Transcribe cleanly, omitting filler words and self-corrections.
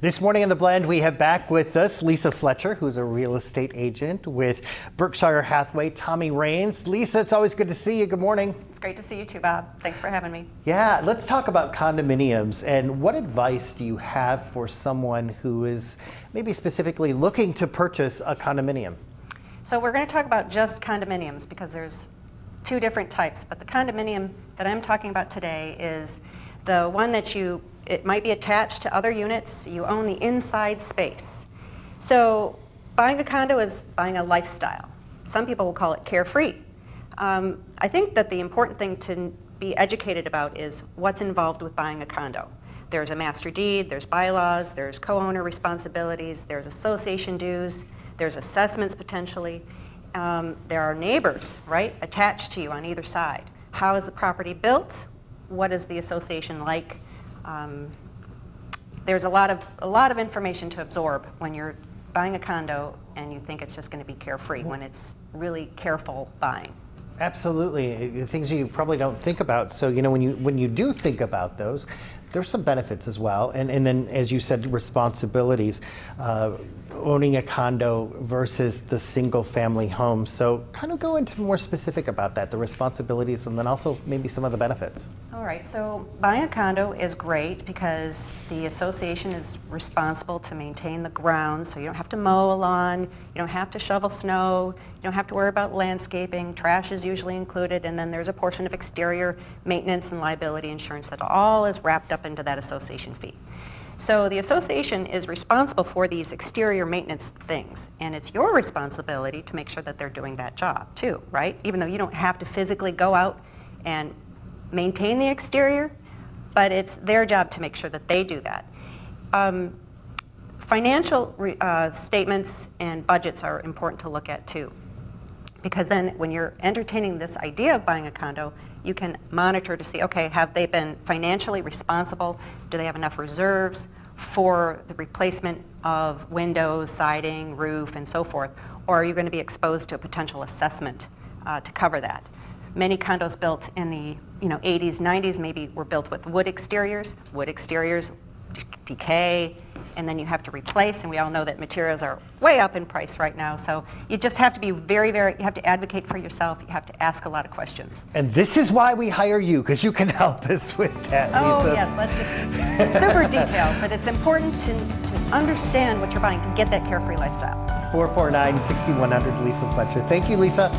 This morning on The Blend, we have back with us Lisa Fletcher, who's a real estate agent with Berkshire Hathaway, Tommy Raines. Lisa, it's always good to see you. Good morning. It's great to see you too, Bob. Thanks for having me. Yeah, let's talk about condominiums. And what advice do you have for someone who is maybe specifically looking to purchase a condominium? So we're going to talk about just condominiums because there's two different types. But the condominium that I'm talking about today is the one that it might be attached to other units. You own the inside space. So buying a condo is buying a lifestyle. Some people will call it carefree. I think that the important thing to be educated about is what's involved with buying a condo. There's a master deed, there's bylaws, there's co-owner responsibilities, there's association dues, there's assessments potentially. There are neighbors, right, attached to you on either side. How is the property built? What is the association like? There's a lot of information to absorb when you're buying a condo and you think it's just going to be carefree when it's really careful buying. Absolutely, things you probably don't think about. So when you do think about those, there's some benefits as well. And then, as you said, responsibilities. Owning a condo versus the single family home. So kind of go into more specific about that, the responsibilities, and then also maybe some of the benefits. All right, so buying a condo is great because the association is responsible to maintain the grounds, so you don't have to mow a lawn, you don't have to shovel snow, you don't have to worry about landscaping, trash is usually included, and then there's a portion of exterior maintenance and liability insurance that all is wrapped up into that association fee. So the association is responsible for these exterior maintenance things, and it's your responsibility to make sure that they're doing that job too, right? Even though you don't have to physically go out and maintain the exterior, but it's their job to make sure that they do that. Financial statements and budgets are important to look at too, because then when you're entertaining this idea of buying a condo, you can monitor to see, okay, have they been financially responsible? Do they have enough reserves for the replacement of windows, siding, roof, and so forth? Or are you going to be exposed to a potential assessment to cover that? Many condos built in the 80s, 90s maybe were built with wood exteriors. Wood exteriors decay, and then you have to replace, and we all know that materials are way up in price right now, so you just have to be you have to advocate for yourself, you have to ask a lot of questions. And this is why we hire you, because you can help us with that, Lisa. Oh yes, let's just super detailed, but it's important to understand what you're buying to get that carefree lifestyle. 449-6100, Lisa Fletcher. Thank you, Lisa.